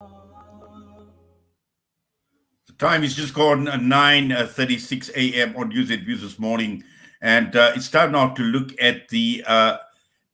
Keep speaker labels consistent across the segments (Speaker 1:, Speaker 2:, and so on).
Speaker 1: The time is just gone 9:36 a.m. on News and Views this morning, and it's time now to look at the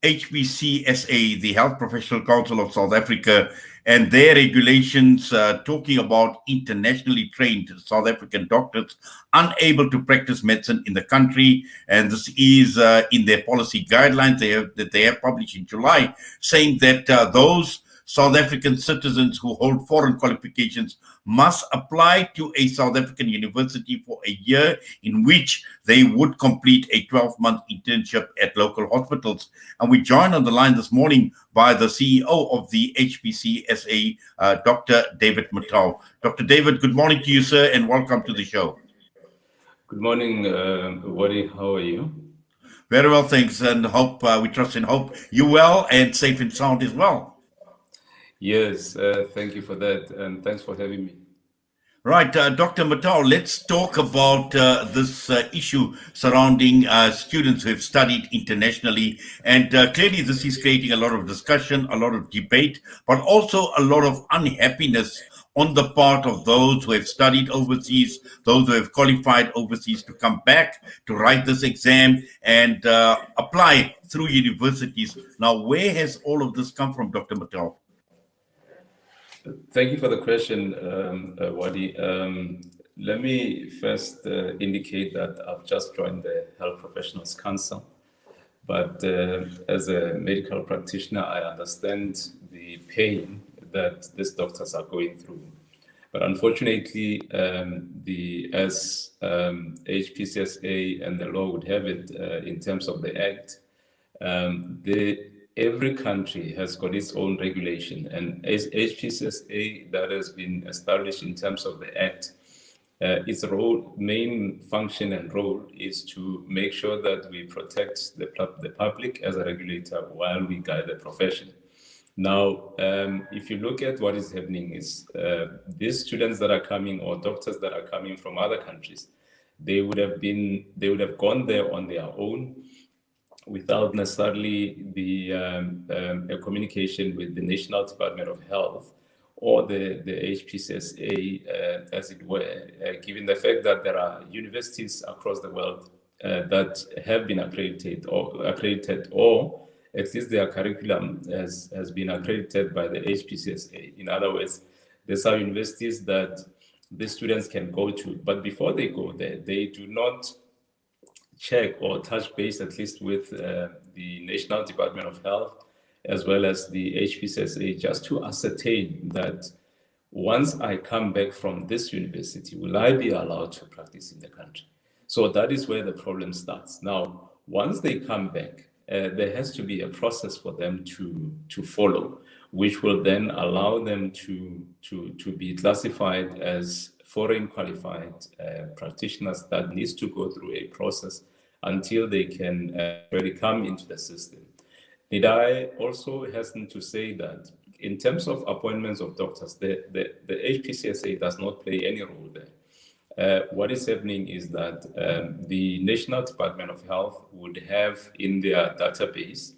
Speaker 1: HPCSA, the Health Professional Council of South Africa, and their regulations talking about internationally trained South African doctors unable to practice medicine in the country. And this is in their policy guidelines that they have published in July, saying that those South African citizens who hold foreign qualifications must apply to a South African university for a year in which they would complete a 12-month internship at local hospitals. And we joined on the line this morning by the CEO of the HPCSA, Dr. David Motau. Dr. David, good morning to you, sir, and welcome to the show.
Speaker 2: Good morning, Wadi. How are you?
Speaker 1: Very well, thanks, and hope we trust and hope you're well and safe and sound as well.
Speaker 2: Yes, thank you for that, and thanks for having me.
Speaker 1: Right, Dr. Motau, let's talk about this issue surrounding students who have studied internationally. And clearly this is creating a lot of discussion, a lot of debate, but also a lot of unhappiness on the part of those who have studied overseas, those who have qualified overseas to come back to write this exam and apply through universities. Now, where has all of this come from, Dr. Motau?
Speaker 2: Thank you for the question, Wadi. Let me first indicate that I've just joined the Health Professionals Council, but as a medical practitioner, I understand the pain that these doctors are going through. But unfortunately, as HPCSA and the law would have it in terms of the Act, every country has got its own regulation, and as HPCSA that has been established in terms of the Act, its main function and role is to make sure that we protect the public as a regulator while we guide the profession. Now, if you look at what is happening is these students that are coming, or doctors that are coming from other countries, they would have gone there on their own, without necessarily a communication with the National Department of Health or the HPCSA, as it were, given the fact that there are universities across the world that have been accredited, or at least their curriculum has been accredited by the HPCSA. In other words, these are universities that the students can go to, but before they go there, they do not check or touch base at least with the National Department of Health as well as the HPCSA, just to ascertain that once I come back from this university, will I be allowed to practice in the country? So that is where the problem starts. Now, once they come back, there has to be a process for them to follow, which will then allow them to be classified as foreign qualified practitioners that needs to go through a process until they can really come into the system. Need I also hasten to say that in terms of appointments of doctors, the HPCSA does not play any role there. What is happening is that the National Department of Health would have in their database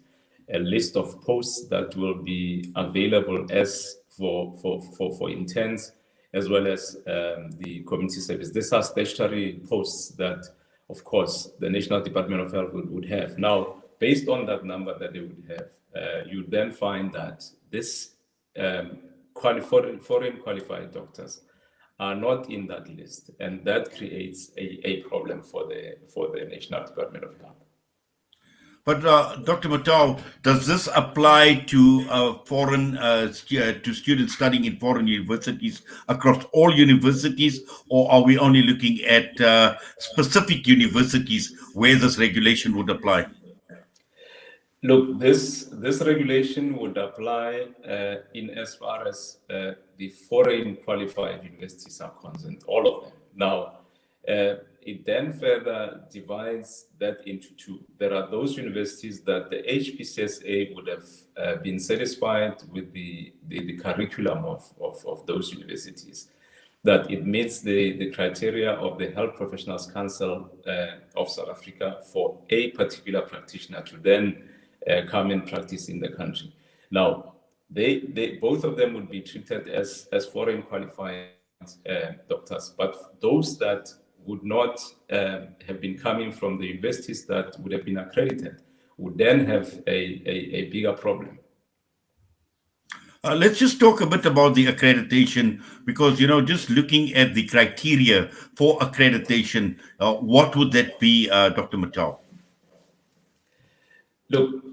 Speaker 2: a list of posts that will be available as for interns, as well as the community service. These are statutory posts that, of course, the National Department of Health would have. Now, based on that number that they would have, you then find that this foreign qualified doctors are not in that list, and that creates a problem for the National Department of Health.
Speaker 1: But Dr. Motau, does this apply to to students studying in foreign universities across all universities, or are we only looking at specific universities where this regulation would apply?
Speaker 2: Look, this regulation would apply in as far as the foreign qualified universities are concerned, all of them. Now, it then further divides that into two. There are those universities that the HPCSA would have been satisfied with the curriculum of those universities, that it meets the criteria of the Health Professionals Council of South Africa for a particular practitioner to then come and practice in the country. Now, they both of them would be treated as foreign qualified doctors, but those that would not have been coming from the universities that would have been accredited would then have a bigger problem.
Speaker 1: Let's just talk a bit about the accreditation because, just looking at the criteria for accreditation, what would that be, Dr. Motau?
Speaker 2: Look,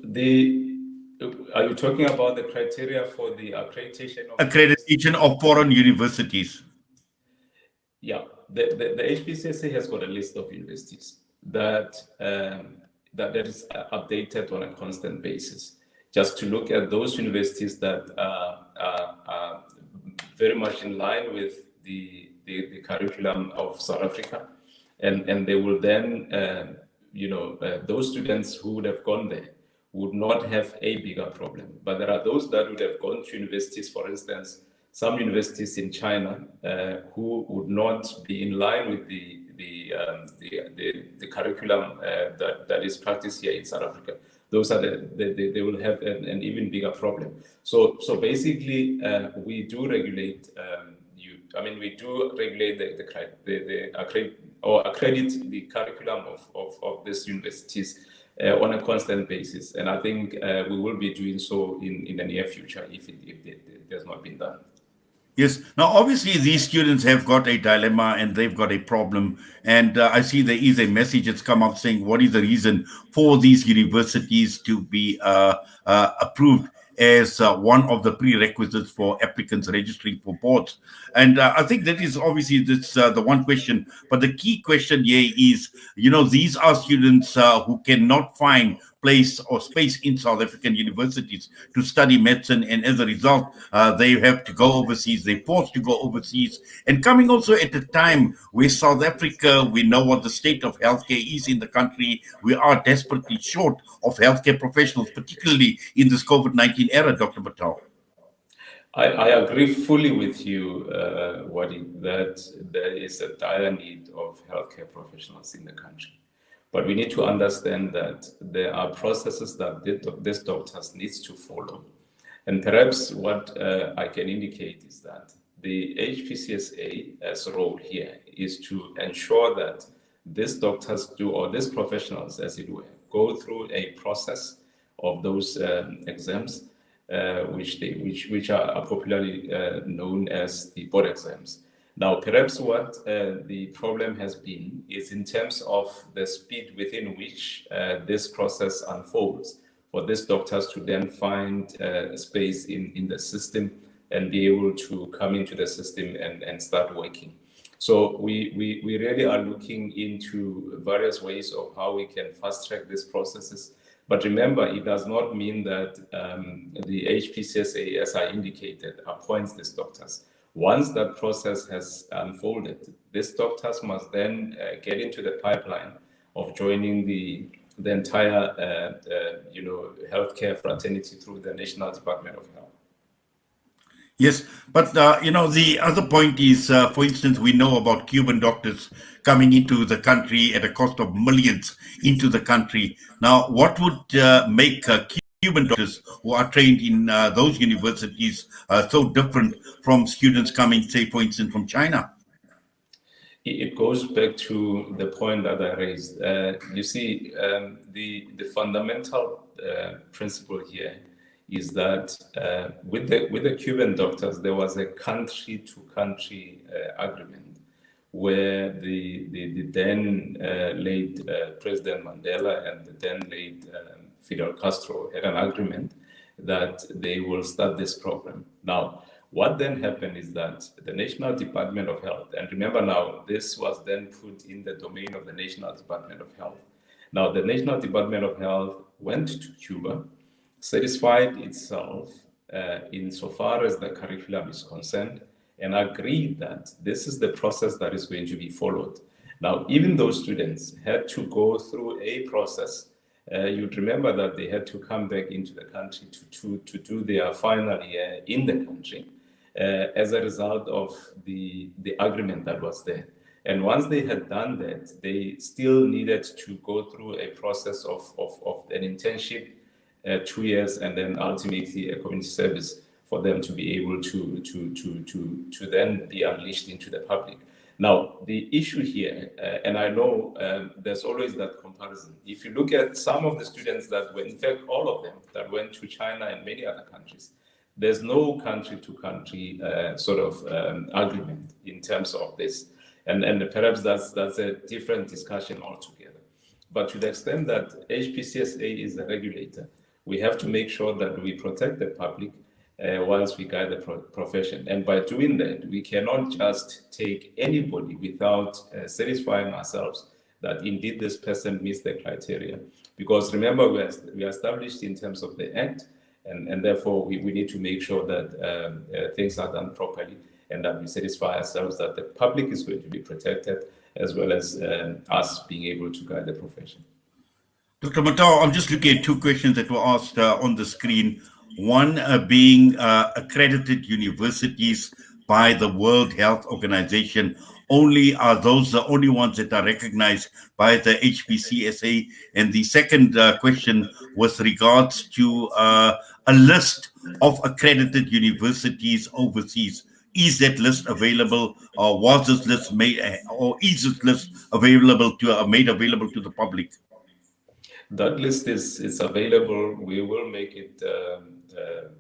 Speaker 2: are you talking about the criteria for the accreditation of
Speaker 1: Accreditation of foreign universities.
Speaker 2: Yeah, the HPCSA has got a list of universities that that is updated on a constant basis, just to look at those universities that are very much in line with the curriculum of South Africa, and they will then those students who would have gone there would not have a bigger problem. But there are those that would have gone to universities, for instance, some universities in China who would not be in line with the curriculum that is practiced here in South Africa. Those are they will have an even bigger problem. So basically, we do regulate we do regulate accredit the curriculum of these universities on a constant basis, and I think we will be doing so in the near future if it has not been done.
Speaker 1: Yes. Now, obviously, these students have got a dilemma and they've got a problem. And I see there is a message that's come up saying, what is the reason for these universities to be approved as one of the prerequisites for applicants registering for boards? And I think that is obviously the one question. But the key question here is, these are students who cannot find place or space in South African universities to study medicine, and as a result, they have to go overseas. They're forced to go overseas, and coming also at a time where South Africa, we know what the state of healthcare is in the country. We are desperately short of healthcare professionals, particularly in this COVID-19 era, Dr. Motau.
Speaker 2: I agree fully with you, Wadi, that there is a dire need of healthcare professionals in the country. But we need to understand that there are processes that these doctors need to follow. And perhaps what I can indicate is that the HPCSA's role here is to ensure that these doctors do, or these professionals, as it were, go through a process of those exams, which are popularly known as the board exams. Now, perhaps what the problem has been is in terms of the speed within which this process unfolds for these doctors to then find space in the system and be able to come into the system and start working. So we really are looking into various ways of how we can fast track these processes. But remember, it does not mean that the HPCSA, as I indicated, appoints these doctors. Once that process has unfolded, these doctors must then get into the pipeline of joining the entire healthcare fraternity through the National Department of Health.
Speaker 1: Yes, but the other point is, for instance, we know about Cuban doctors coming into the country at a cost of millions into the country. Now, what would make Cuban doctors who are trained in those universities so different from students coming, say, for instance, from China?
Speaker 2: It goes back to the point that I raised. You see, the fundamental principle here is that with the Cuban doctors, there was a country-to-country agreement where the then late President Mandela and the then late Fidel Castro had an agreement that they will start this program. Now, what then happened is that the National Department of Health, and remember now, this was then put in the domain of the National Department of Health. Now, the National Department of Health went to Cuba, satisfied itself insofar as the curriculum is concerned, and agreed that this is the process that is going to be followed. Now, even those students had to go through a process. You'd remember that they had to come back into the country to do their final year in the country as a result of the agreement that was there. And once they had done that, they still needed to go through a process of an internship, 2 years, and then ultimately a community service for them to be able to then be unleashed into the public. Now, the issue here, and I know there's always that comparison. If you look at some of the students that went, in fact, all of them that went to China and many other countries, there's no country-to-country sort of agreement in terms of this. And perhaps that's a different discussion altogether. But to the extent that HPCSA is a regulator, we have to make sure that we protect the public whilst we guide the profession. And by doing that, we cannot just take anybody without satisfying ourselves that indeed this person meets the criteria. Because remember, we are established in terms of the Act, and therefore we need to make sure that things are done properly and that we satisfy ourselves that the public is going to be protected, as well as us being able to guide the profession.
Speaker 1: Dr. Motau, I'm just looking at two questions that were asked on the screen. One being accredited universities by the World Health Organization. Are those the only ones that are recognized by the HPCSA? And the second question was regards to a list of accredited universities overseas. Is that list available, or was this list made, or is this list available made available to the public?
Speaker 2: That list is available. We will make it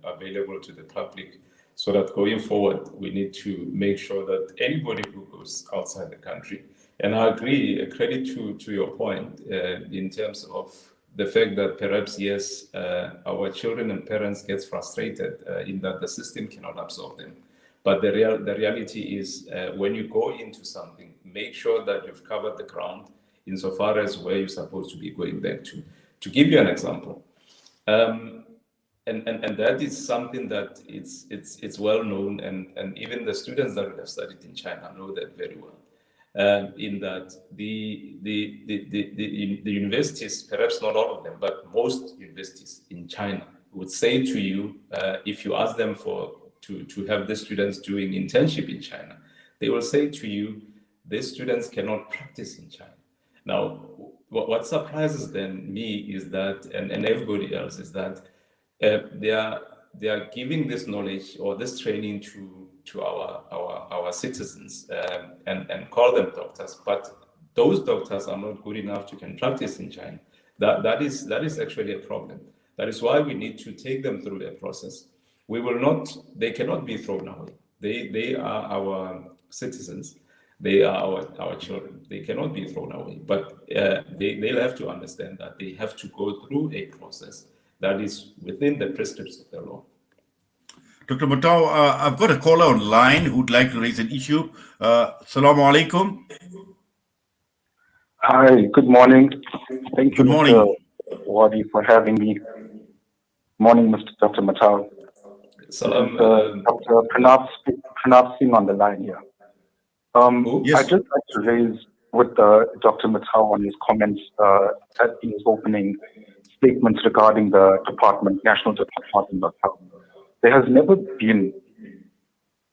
Speaker 2: available to the public, so that going forward, we need to make sure that anybody who goes outside the country, and I agree, a credit to your point in terms of the fact that perhaps, yes, our children and parents get frustrated in that the system cannot absorb them. But the reality is when you go into something, make sure that you've covered the ground insofar as where you're supposed to be going back to. To give you an example, and that is something that it's well known, and even the students that have studied in China know that very well. In that the universities, perhaps not all of them, but most universities in China would say to you, if you ask them to have the students doing internship in China, they will say to you, these students cannot practice in China. Now, what surprises then me is that, and everybody else, is that they are giving this knowledge or this training to our citizens and call them doctors, but those doctors are not good enough to can practice in China. That is actually a problem. That is why we need to take them through a process. They cannot be thrown away. They are our citizens. They are our children. They cannot be thrown away. But they'll have to understand that they have to go through a process that is within the prescripts of the law.
Speaker 1: Dr. Motau, I've got a caller online who'd like to raise an issue. Assalamu alaikum.
Speaker 3: Hi, good morning. Thank you,
Speaker 1: Good morning.
Speaker 3: Mr. Wadi, for having me. Morning, Mr. Dr. Motau.
Speaker 2: Salam.
Speaker 3: Dr. Pranav Singh on the line here.
Speaker 1: Yes.
Speaker 3: I'd just like to raise with Dr. Motau on his comments at his opening statements regarding the National Department of Health. There has never been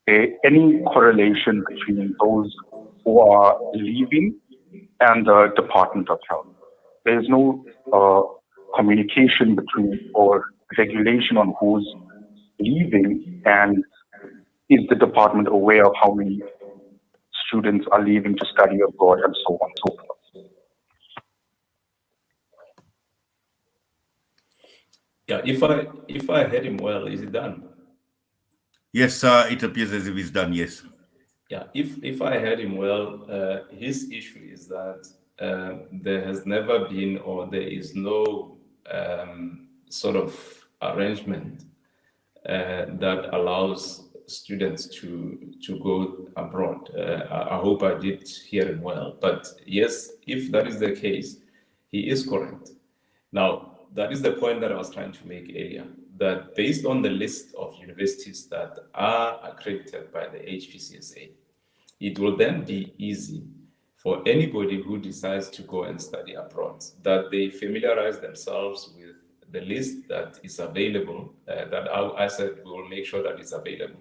Speaker 3: any correlation between those who are leaving and the Department of Health. There is no communication between or regulation on who's leaving, and is the department aware of how many students are leaving to study abroad and so on and so forth.
Speaker 2: Yeah, if I heard him well, is it done?
Speaker 1: Yes, it appears as if it's done, yes.
Speaker 2: Yeah, if I heard him well, his issue is that there has never been, or there is no sort of arrangement that allows students to go abroad. I hope I did hear him well. But yes, if that is the case, he is correct. Now, that is the point that I was trying to make earlier, that based on the list of universities that are accredited by the HPCSA, it will then be easy for anybody who decides to go and study abroad, that they familiarize themselves with the list that is available, that I said we will make sure that it's available,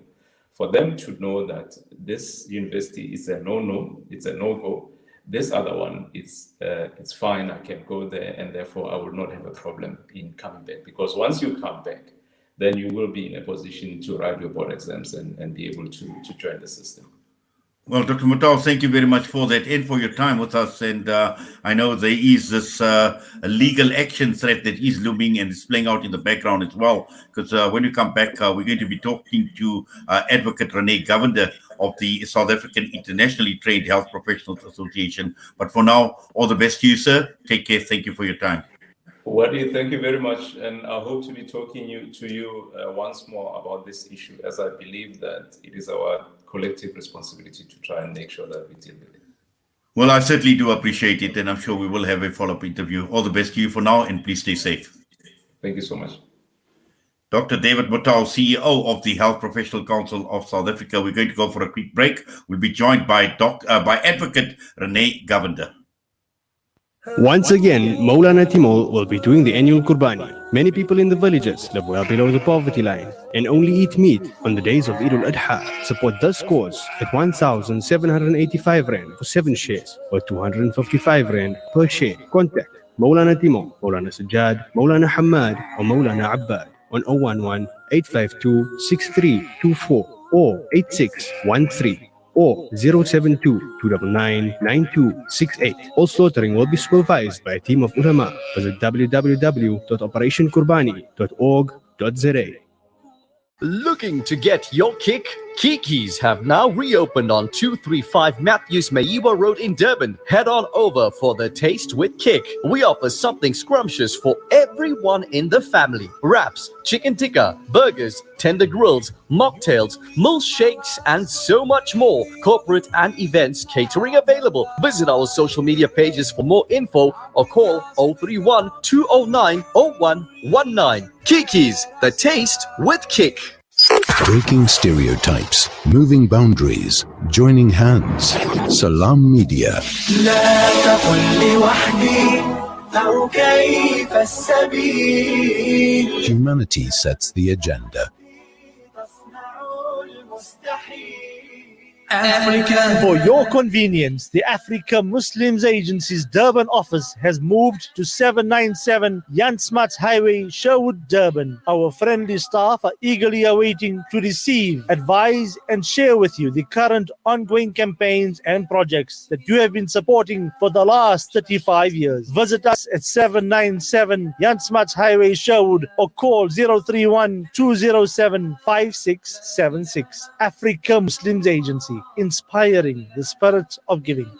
Speaker 2: for them to know that this university is a no-no, it's a no-go. This other one, it's fine, I can go there, and therefore I will not have a problem in coming back. Because once you come back, then you will be in a position to write your board exams and be able to join the system.
Speaker 1: Well, Dr. Motau, thank you very much for that and for your time with us. And I know there is this legal action threat that is looming and is playing out in the background as well. Because when we come back, we're going to be talking to Advocate Renee Govender of the South African Internationally Trained Health Professionals Association. But for now, all the best to you, sir. Take care. Thank you for your time.
Speaker 2: Wadi, thank you very much, and I hope to be talking to you once more about this issue, as I believe that it is our collective responsibility to try and make sure that we deal with it.
Speaker 1: Well, I certainly do appreciate it, and I'm sure we will have a follow-up interview. All the best to you for now, and please stay safe.
Speaker 2: Thank you so much.
Speaker 1: Dr. David Motau, CEO of the Health Professional Council of South Africa. We're going to go for a quick break. We'll be joined by Advocate Renee Govender.
Speaker 4: Once again, Maulana Timol will be doing the annual Qurbani. Many people in the villages live well below the poverty line and only eat meat on the days of Eid al-Adha. Support this cause at 1,785 Rand for 7 shares or 255 Rand per share. Contact Maulana Timol, Maulana Sajjad, Maulana Hamad or Maulana Abbad on 011 852 6324 or 8613. or 072-299-9268. All slaughtering will be supervised by a team of ulama. Visit www.operationqurbani.org.za.
Speaker 5: Looking to get your kick? Kiki's have now reopened on 235 Matthews Maiwa Road in Durban. Head on over for the Taste with Kick. We offer something scrumptious for everyone in the family. Wraps, chicken tikka, burgers, tender grills, mocktails, milkshakes, and so much more. Corporate and events catering available. Visit our social media pages for more info or call 031 209 0119. Kiki's, the Taste with Kick.
Speaker 6: Breaking stereotypes, moving boundaries, joining hands. Salam Media. Humanity sets the agenda.
Speaker 7: Africa. For your convenience, the Africa Muslims Agency's Durban office has moved to 797 Jan Smuts Highway, Sherwood, Durban. Our friendly staff are eagerly awaiting to receive, advise, and share with you the current ongoing campaigns and projects that you have been supporting for the last 35 years. Visit us at 797 Jan Smuts Highway, Sherwood, or call 031 207 5676. Africa Muslims Agency, inspiring the spirit of giving.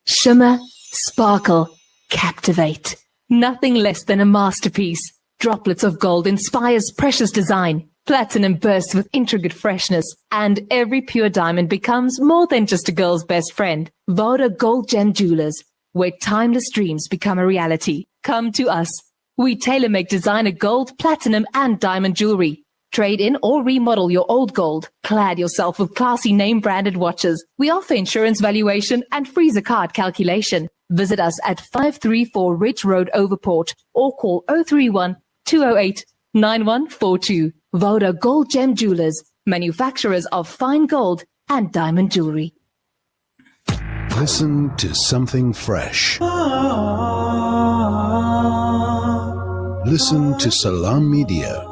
Speaker 8: Shimmer, sparkle, captivate. Nothing less than a masterpiece. Droplets of gold inspires precious design. Platinum bursts with intricate freshness. And every pure diamond becomes more than just a girl's best friend. Voda Gold Gem Jewelers, where timeless dreams become a reality. Come to us. We tailor-make designer gold, platinum, and diamond jewelry. Trade in or remodel your old gold. Clad yourself with classy name-branded watches. We offer insurance valuation and freezer card calculation. Visit us at 534 Ridge Road, Overport, or call 031 208 9142. Voda Gold Gem Jewelers, manufacturers of fine gold and diamond jewelry.
Speaker 6: Listen to something fresh. Listen to Salam Media.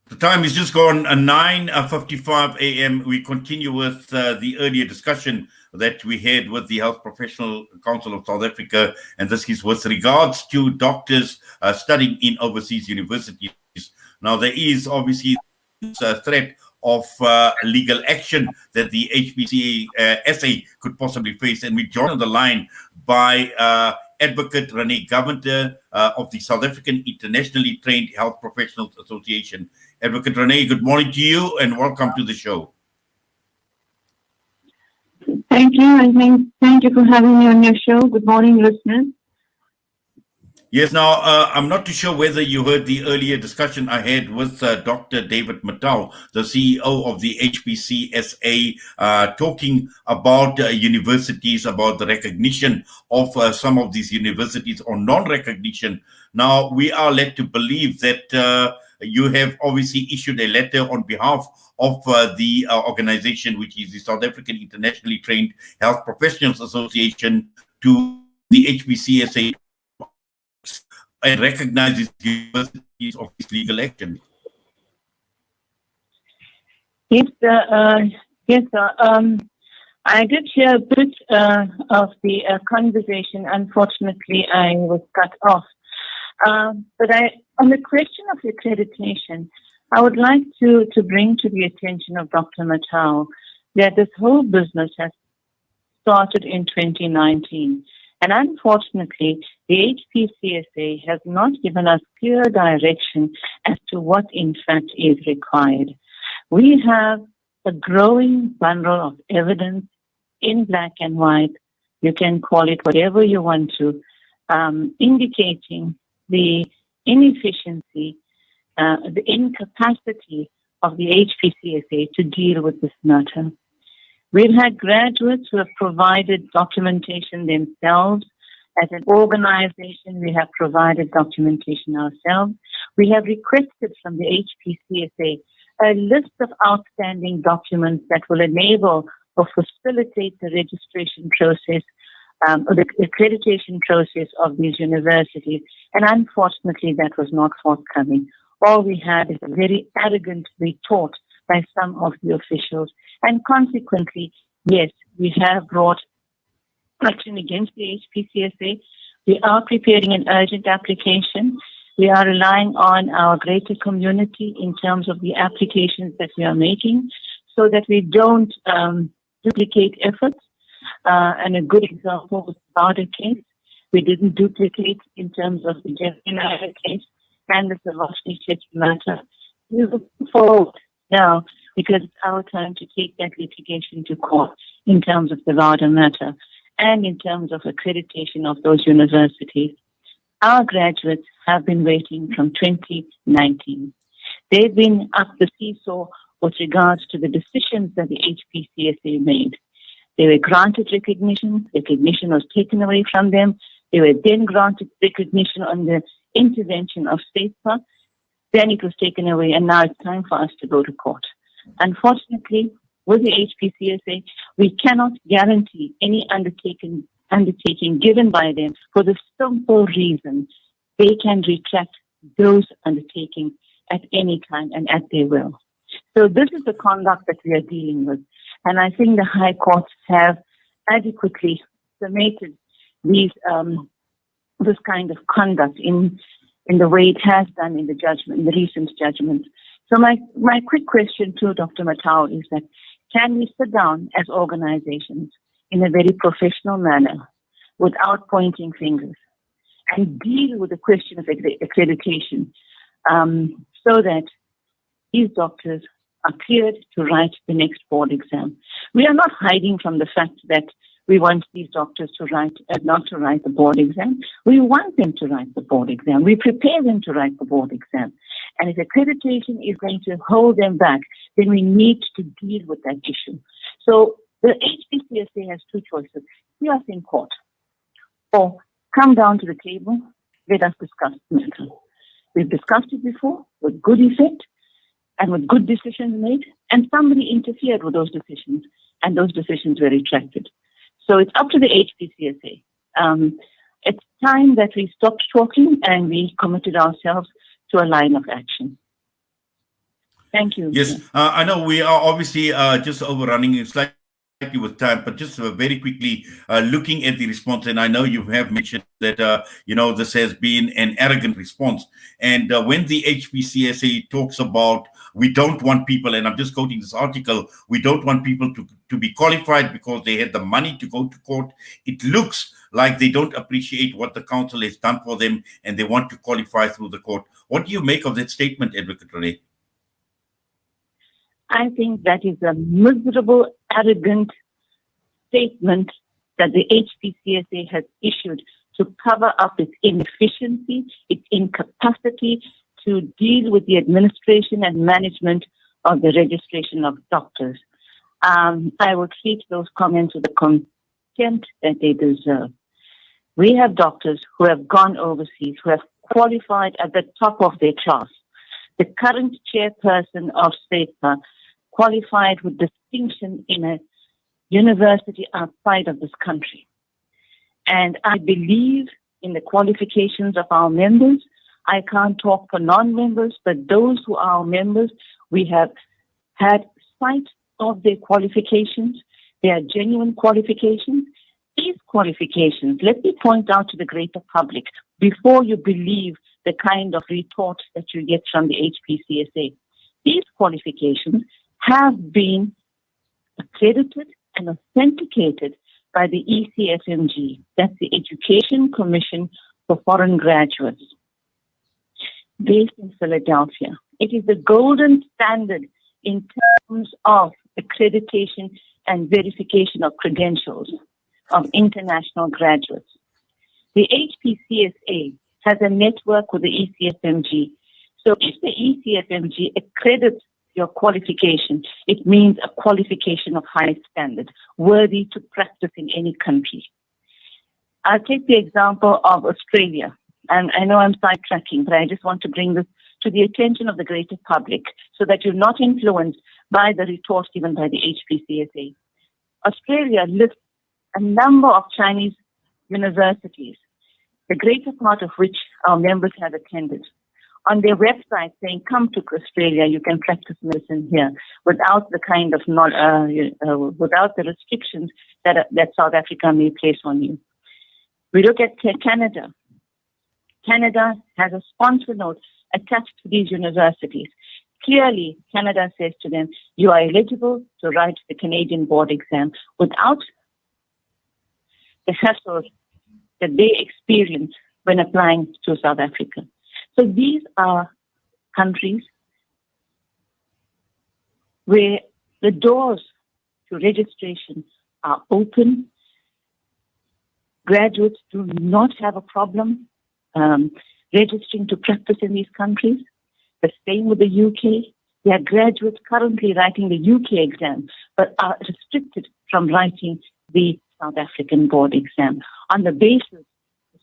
Speaker 1: The time is just gone 9:55 a.m. We continue with the earlier discussion that we had with the Health Professional Council of South Africa, and this is with regards to doctors studying in overseas universities. Now, there is obviously a threat of legal action that the HPCSA could possibly face, and we joined on the line by Advocate Renee Govender of the South African Internationally Trained Health Professionals Association. Advocate Renee, good morning to you and welcome to the show.
Speaker 9: Thank you. Thank you for having me on your show. Good morning, listeners.
Speaker 1: Yes, now, I'm not too sure whether you heard the earlier discussion I had with Dr. David Motau, the CEO of the HPCSA, talking about universities, about the recognition of some of these universities or non-recognition. Now, we are led to believe that you have obviously issued a letter on behalf of the organization, which is the South African Internationally Trained Health Professionals Association, to the HPCSA and recognizes universities of this legal action?
Speaker 9: Yes, sir. I did hear a bit of the conversation. Unfortunately, I was cut off. But on the question of accreditation, I would like to bring to the attention of Dr. Motau that this whole business has started in 2019. And unfortunately, the HPCSA has not given us clear direction as to what in fact is required. We have a growing bundle of evidence in black and white. You can call it whatever you want to, indicating the inefficiency, the incapacity of the HPCSA to deal with this matter. We've had graduates who have provided documentation themselves. As an organization, we have provided documentation ourselves. We have requested from the HPCSA a list of outstanding documents that will enable or facilitate the registration process or the accreditation process of these universities. And unfortunately, that was not forthcoming. All we had is a very arrogant retort by some of the officials. And consequently, yes, we have brought action against the HPCSA. We are preparing an urgent application. We are relying on our greater community in terms of the applications that we are making so that we don't duplicate efforts. And a good example was the Bauder case. We didn't duplicate in terms of the Jeffrey case and the Savashni matter. We're looking forward now because it's our time to take that litigation to court in terms of the Bauder matter and in terms of accreditation of those universities. Our graduates have been waiting from 2019. They've been up the seesaw with regards to the decisions that the HPCSA made. They were granted recognition was taken away from them. They were then granted recognition on the intervention of SAFER. Then it was taken away, and now it's time for us to go to court. Unfortunately, with the HPCSA, we cannot guarantee any undertaking given by them for the simple reason they can retract those undertakings at any time and at their will. So this is the conduct that we are dealing with. And I think the high courts have adequately summated these this kind of conduct in the way it has done in the judgment, in the recent judgment. So my quick question to Dr. Motau is that can we sit down as organizations in a very professional manner without pointing fingers and deal with the question of accreditation so that these doctors are cleared to write the next board exam? We are not hiding from the fact that we want these doctors to write, not to write the board exam. We want them to write the board exam. We prepare them to write the board exam. And if accreditation is going to hold them back, then we need to deal with that issue. So the HPCSA has two choices. See us in court or come down to the table, let us discuss the matter. We've discussed it before with good effect and with good decisions made, and somebody interfered with those decisions, and those decisions were retracted. So it's up to the HPCSA. It's time that we stopped talking and we committed ourselves to a line of action. Thank you.
Speaker 1: Yes, I know we are obviously just overrunning slightly with time, but just very quickly looking at the response, and I know you have mentioned that this has been an arrogant response. And when the HPCSA talks about we don't want people, and I'm just quoting this article, we don't want people to be qualified because they had the money to go to court. It looks like they don't appreciate what the council has done for them and they want to qualify through the court. What do you make of that statement, Advocate Renee?
Speaker 9: I think that is a miserable, arrogant statement that the HPCSA has issued to cover up its inefficiency, its incapacity to deal with the administration and management of the registration of doctors. I will treat those comments with the contempt that they deserve. We have doctors who have gone overseas, who have qualified at the top of their class. The current chairperson of SAFER qualified with distinction in a university outside of this country. And I believe in the qualifications of our members. I can't talk for non-members, but those who are our members, we have had sight of their qualifications. They are genuine qualifications. These qualifications, let me point out to the greater public, before you believe the kind of retort that you get from the HPCSA, these qualifications have been accredited and authenticated by the ECFMG, that's the Education Commission for Foreign Graduates, based in Philadelphia. It is the golden standard in terms of accreditation and verification of credentials of international graduates. The HPCSA has a network with the ECFMG. So if the ECFMG accredits your qualification, it means a qualification of high standard, worthy to practice in any country. I'll take the example of Australia. And I know I'm sidetracking, but I just want to bring this to the attention of the greater public so that you're not influenced by the retorts given by the HPCSA. Australia lists a number of Chinese universities, the greater part of which our members have attended. On their website saying, come to Australia, you can practice medicine here, without the kind of without the restrictions that South Africa may place on you. We look at Canada. Canada has a sponsor note attached to these universities. Clearly, Canada says to them, you are eligible to write the Canadian board exam without the hassles that they experience when applying to South Africa. So these are countries where the doors to registration are open. Graduates do not have a problem registering to practice in these countries. The same with the UK. There are graduates currently writing the UK exam, but are restricted from writing the South African board exam on the basis,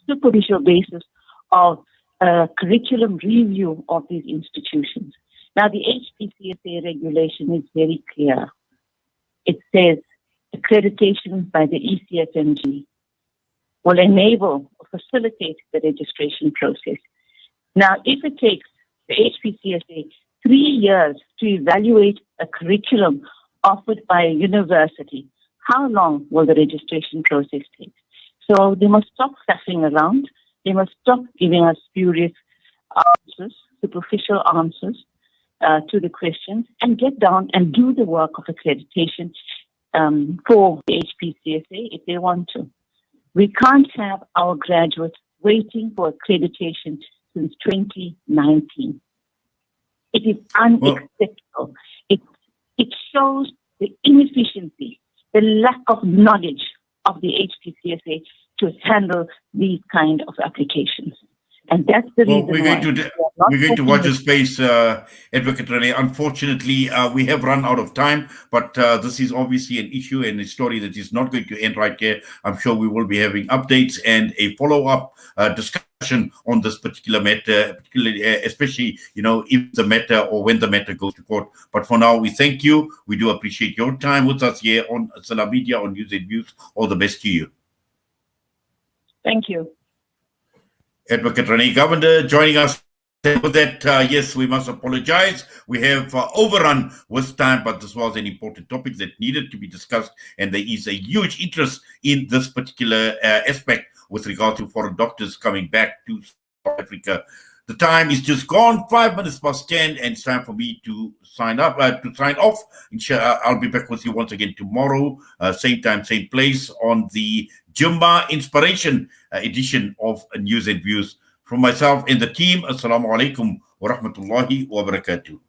Speaker 9: superficial basis of curriculum review of these institutions. Now, the HPCSA regulation is very clear. It says accreditation by the ECFMG will enable or facilitate the registration process. Now, if it takes the HPCSA 3 years to evaluate a curriculum offered by a university, how long will the registration process take? So they must stop faffing around. They must stop giving us spurious answers, superficial answers to the questions, and get down and do the work of accreditation for the HPCSA if they want to. We can't have our graduates waiting for accreditation since 2019. It is unacceptable. It shows the inefficiency, the lack of knowledge of the HPCSA to handle these kind of applications. And that's the reason
Speaker 1: we're going to watch the space, Advocate Renee. Unfortunately, we have run out of time, but this is obviously an issue and a story that is not going to end right here. I'm sure we will be having updates and a follow-up discussion on this particular matter, particularly, especially, if the matter or when the matter goes to court. But for now, we thank you. We do appreciate your time with us here on Salam Media, on News and Views. All the best to you.
Speaker 9: Thank you.
Speaker 1: Advocate Renee Govender joining us. With that, yes, we must apologize. We have overrun with time, but this was an important topic that needed to be discussed, and there is a huge interest in this particular aspect with regard to foreign doctors coming back to South Africa. The time is just gone, 5 minutes past 10, and it's time for me to sign off. Inshallah, I'll be back with you once again tomorrow, same time, same place, on the Jumma Inspiration edition of News and Views. From myself and the team, Assalamu alaikum wa rahmatullahi wa barakatuh.